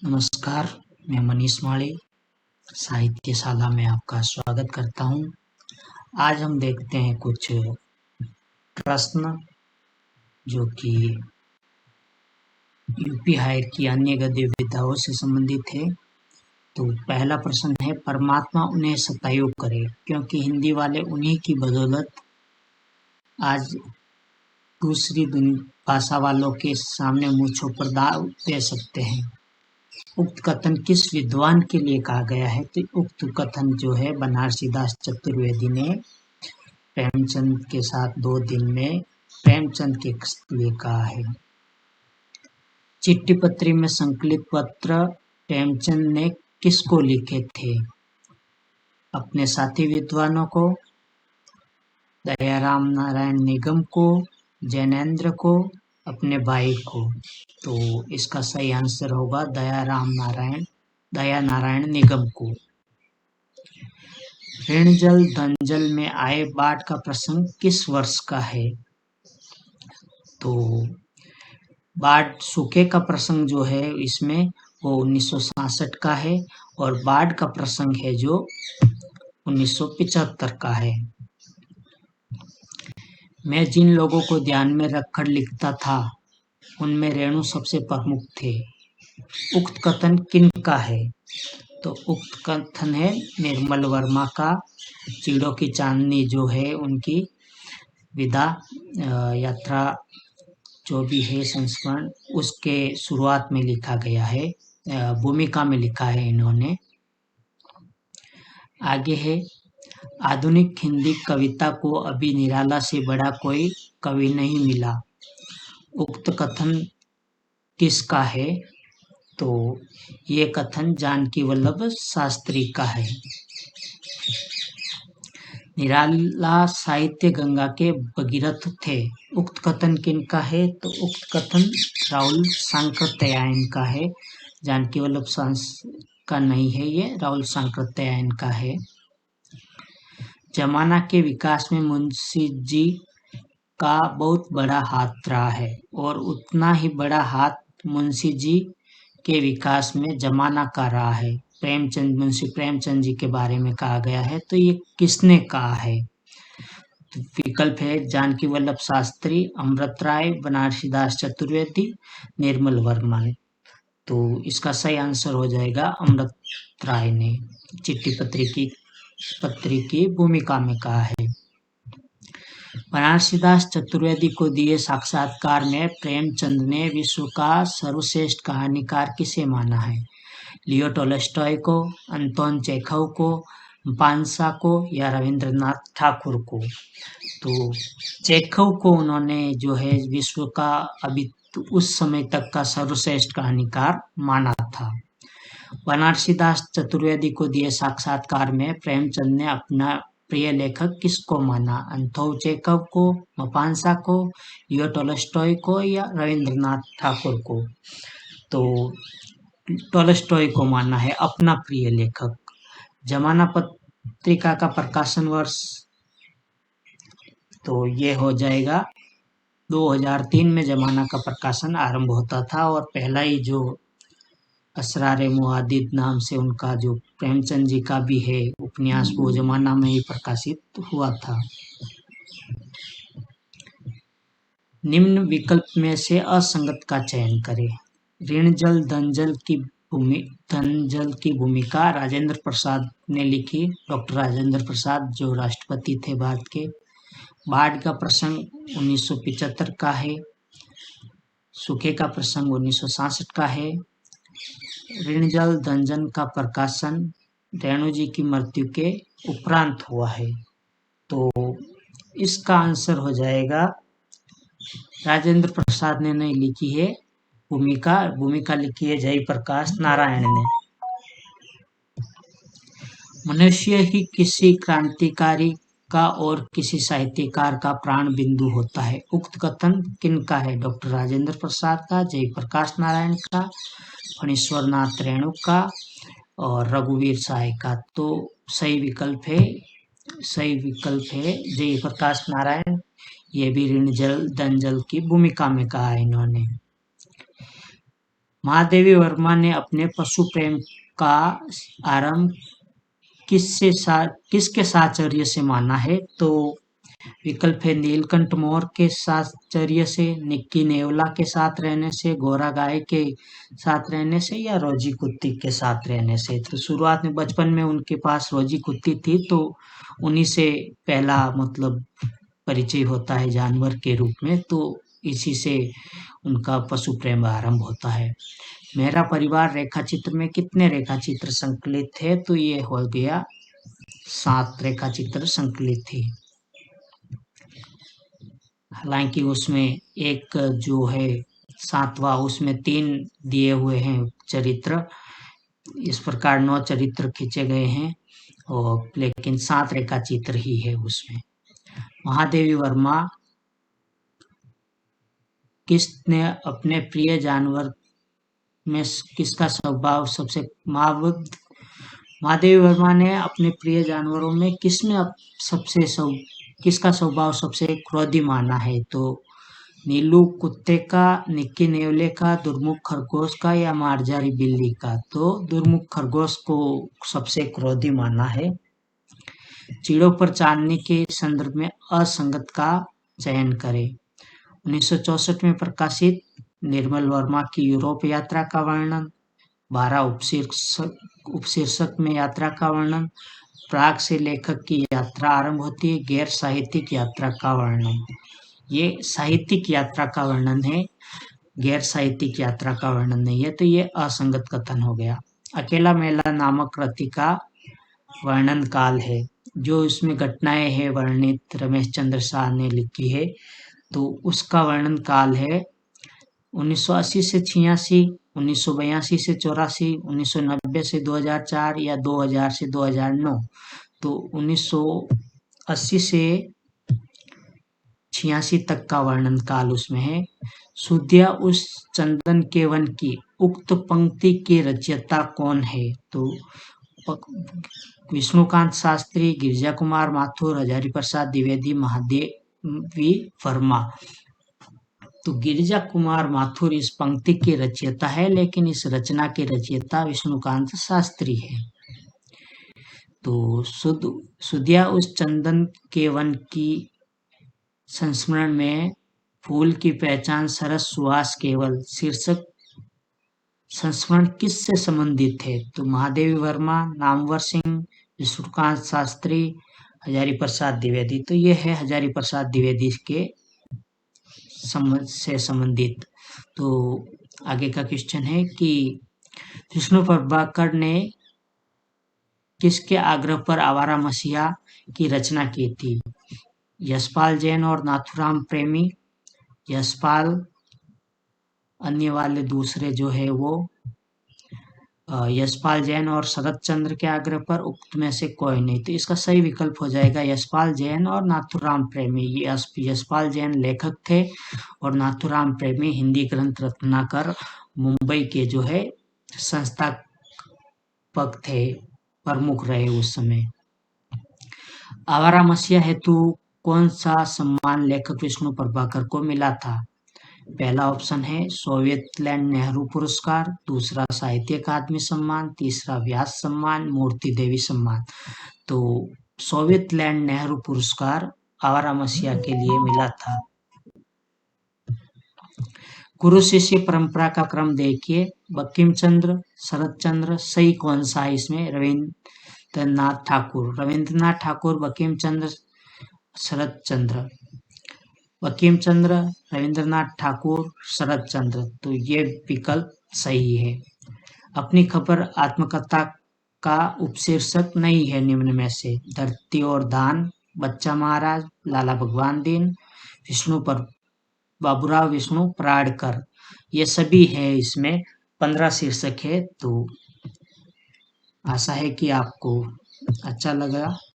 नमस्कार, मैं मनीष माली साहित्यशाला में आपका स्वागत करता हूँ। आज हम देखते हैं कुछ प्रश्न जो कि यूपी हायर की अन्य गद्य विधाओं से संबंधित है। तो पहला प्रश्न है, परमात्मा उन्हें सतायो करे, क्योंकि हिंदी वाले उन्हीं की बदौलत आज दूसरी भाषा वालों के सामने मुँह छोड़ दाव दे सकते हैं। उक्त कथन किस विद्वान के लिए कहा गया है? तो उक्त कथन जो है बनारसीदास चतुर्वेदी ने प्रेमचंद के साथ 2 दिन में प्रेमचंद के लिए कहा है। चिट्ठी पत्री में संकलित पत्र प्रेमचंद ने किसको लिखे थे? अपने साथी विद्वानों को, दयाराम नारायण निगम को, जैनेन्द्र को, अपने भाई को। तो इसका सही आंसर होगा दया नारायण निगम को। ऋणजल धनजल में आए बाढ़ का प्रसंग किस वर्ष का है? तो बाढ़ सूखे का प्रसंग जो है इसमें वो 1966 का है और बाढ़ का प्रसंग है जो 1975 का है। मैं जिन लोगों को ध्यान में रखकर लिखता था उनमें रेणु सबसे प्रमुख थे। उक्त कथन किन का है? तो उक्त कथन है निर्मल वर्मा का। चिड़ों की चांदनी जो है उनकी विदा यात्रा जो भी है संस्मरण उसके शुरुआत में लिखा गया है, भूमिका में लिखा है इन्होंने। आगे है, आधुनिक हिंदी कविता को अभी निराला से बड़ा कोई कवि नहीं मिला। उक्त कथन किसका है? तो ये कथन जानकी वल्लभ शास्त्री का है। निराला साहित्य गंगा के भगीरथ थे। उक्त कथन किनका है? तो उक्त कथन राहुल सांकृत्यायन का है। जानकी वल्लभ का नहीं है, ये राहुल सांकृत्यायन का है। जमाना के विकास में मुंशी जी का बहुत बड़ा हाथ रहा है और उतना ही बड़ा हाथ मुंशी जी के विकास में जमाना का रहा है। मुंशी प्रेमचंद जी के बारे में कहा गया है, तो ये किसने कहा है? तो विकल्प है जानकी वल्लभ शास्त्री, अमृत राय, बनारसीदास चतुर्वेदी, निर्मल वर्मा। तो इसका सही आंसर हो जाएगा अमृत राय ने चिट्ठी पत्री की भूमिका में कहा है। बनारसीदास चतुर्वेदी को दिए साक्षात्कार में प्रेमचंद ने विश्व का सर्वश्रेष्ठ कहानीकार किसे माना है? लियो टोल्स्टॉय को, अंतोन चेखव को, पांसा को या रविंद्रनाथ ठाकुर को? तो चेखव को उन्होंने जो है विश्व का अभी उस समय तक का सर्वश्रेष्ठ कहानीकार माना था। बनारसीदास चतुर्वेदी को दिए साक्षात्कार में प्रेमचंद ने अपना प्रिय लेखक किसको माना? अंतोन चेखव को, मपांसा को, लियो टोल्स्टॉय को या रविंद्रनाथ ठाकुर को? तो टोल्स्टॉय को माना है अपना प्रिय लेखक। जमाना पत्रिका का प्रकाशन वर्ष तो ये हो जाएगा 2003 में जमाना का प्रकाशन आरंभ होता था और पहला ही जो असरारे मुआदिद नाम से उनका जो प्रेमचंद जी का भी है उपन्यास वो जमाना में ही प्रकाशित हुआ था। निम्न विकल्प में से असंगत का चयन करें। ऋणजल धनजल की भूमिका राजेंद्र प्रसाद ने लिखी, डॉक्टर राजेंद्र प्रसाद जो राष्ट्रपति थे भारत के। बाढ़ का प्रसंग 1975 का है। सूखे का प्रसंग 1966 का है। ऋणजल धनजल का प्रकाशन रेणु जी की मृत्यु के उपरांत हुआ है। तो इसका आंसर हो जाएगा राजेंद्र प्रसाद ने नहीं लिखी है भूमिका लिखी है जयप्रकाश नारायण ने। मनुष्य ही किसी क्रांतिकारी का और किसी साहित्यकार का प्राण बिंदु होता है। उक्त कथन किनका है? डॉक्टर राजेंद्र प्रसाद का, जयप्रकाश नारायण का, फणीश्वरनाथ रेणु का और रघुवीर सहाय का। तो सही विकल्प है जयप्रकाश नारायण। ये भी ऋणजल धनजल की भूमिका में कहा है इन्होंने। महादेवी वर्मा ने अपने पशु प्रेम का आरंभ किसके साहचर्य से माना है? तो विकल्प है नीलकंठ मोर के साहचर्य से, निक्की नेवला के साथ रहने से, गोरा गाय के साथ रहने से, या रोजी कुत्ती के साथ रहने से। तो शुरुआत में बचपन में उनके पास रोजी कुत्ती थी, तो उन्हीं से पहला मतलब परिचय होता है जानवर के रूप में, तो इसी से उनका पशु प्रेम आरंभ होता है। मेरा परिवार रेखा चित्र में कितने रेखा चित्र संकलित थे? तो ये हो गया 7 रेखा चित्र संकलित थी। हालांकि उसमें एक जो है 7वां, उसमें 3 दिए हुए हैं चरित्र। इस प्रकार 9 चरित्र खींचे गए हैं, और लेकिन 7 रेखा चित्र ही है उसमें। महादेवी वर्मा किसने अपने प्रिय जानवर में किसका स्वभाव सबसे महादेवी वर्मा ने अपने प्रिय जानवरों में किसका स्वभाव सबसे क्रोधी माना है? तो नीलू कुत्ते का, निक्की नेवले का, दुर्मुख खरगोश का, या मारजारी बिल्ली का? तो दुर्मुख खरगोश को सबसे क्रोधी माना है। चिड़ों पर चांदनी के संदर्भ में असंगत का चयन करें। 1964 में प्रकाशित निर्मल वर्मा की यूरोप यात्रा का वर्णन, 12 उपशीर्षक में यात्रा का वर्णन, प्राग से लेखक की यात्रा आरंभ होती है, गैर साहित्यिक यात्रा का वर्णन। ये साहित्यिक यात्रा का वर्णन है, गैर साहित्यिक यात्रा का वर्णन नहीं है, तो ये असंगत कथन हो गया। अकेला मेला नामक कृति का वर्णन काल है। जो इसमें घटनाएं हैं वर्णित रमेश चंद्र शाह ने लिखी है, तो उसका वर्णन काल है 1980 से 86, 1982 से 84, 1990 से 2004, या 2000 से 2009। तो 1980 से 86 तक का वर्णन काल उसमें है। सुधिया उस चंदन के वन की उक्त पंक्ति के रचयिता कौन है? तो विष्णुकांत शास्त्री, गिरिजा कुमार माथुर, हजारी प्रसाद द्विवेदी, महादेवी वर्मा। तो गिरिजा कुमार माथुर इस पंक्ति के रचयिता है, लेकिन इस रचना के रचयिता विष्णुकांत शास्त्री है। तो सुधिया उस चंदन के वन की संस्मरण में फूल की पहचान सरस सुहास केवल शीर्षक संस्मरण किससे संबंधित है? तो महादेवी वर्मा, नामवर सिंह, विष्णुकांत शास्त्री, हजारी प्रसाद द्विवेदी। तो ये है हजारी प्रसाद द्विवेदी के से संबंधित। तो आगे का क्वेश्चन है कि विष्णु प्रभाकर ने किसके आग्रह पर आवारा मसीहा की रचना की थी? यशपाल जैन और नाथुराम प्रेमी, यशपाल, अन्य वाले दूसरे जो है वो यशपाल जैन और शरद चंद्र के आग्रह पर, उक्त में से कोई नहीं। तो इसका सही विकल्प हो जाएगा यशपाल जैन और नाथुराम प्रेमी। यशपाल जैन लेखक थे और नाथुराम प्रेमी हिंदी ग्रंथ रत्नाकर मुंबई के जो है संस्थापक थे, प्रमुख रहे उस समय। आवारा मसीहा हेतु कौन सा सम्मान लेखक विष्णु प्रभाकर को मिला था? पहला ऑप्शन है सोवियत लैंड नेहरू पुरस्कार, दूसरा साहित्य अकादमी सम्मान, तीसरा व्यास सम्मान, मूर्ति देवी सम्मान। तो सोवियत लैंड नेहरू पुरस्कार आवारा मसीहा के लिए मिला था। गुरु शिष्य परंपरा का क्रम देखिए, बंकिम चंद्र, शरद चंद्र, सही कौन सा है इसमें? रविंद्रनाथ ठाकुर, बंकिम चंद्र, शरद चंद्र। बंकिम चंद्र, रविंद्रनाथ ठाकुर, शरद चंद्र। तो ये विकल्प सही है। अपनी खबर आत्मकथा का उपशीर्षक नहीं है निम्न में से? धरती और दान, बच्चा महाराज, लाला भगवान दीन, विष्णु पर बाबूराव विष्णु पराड़कर। ये सभी है, इसमें 15 शीर्षक है। तो आशा है कि आपको अच्छा लगा।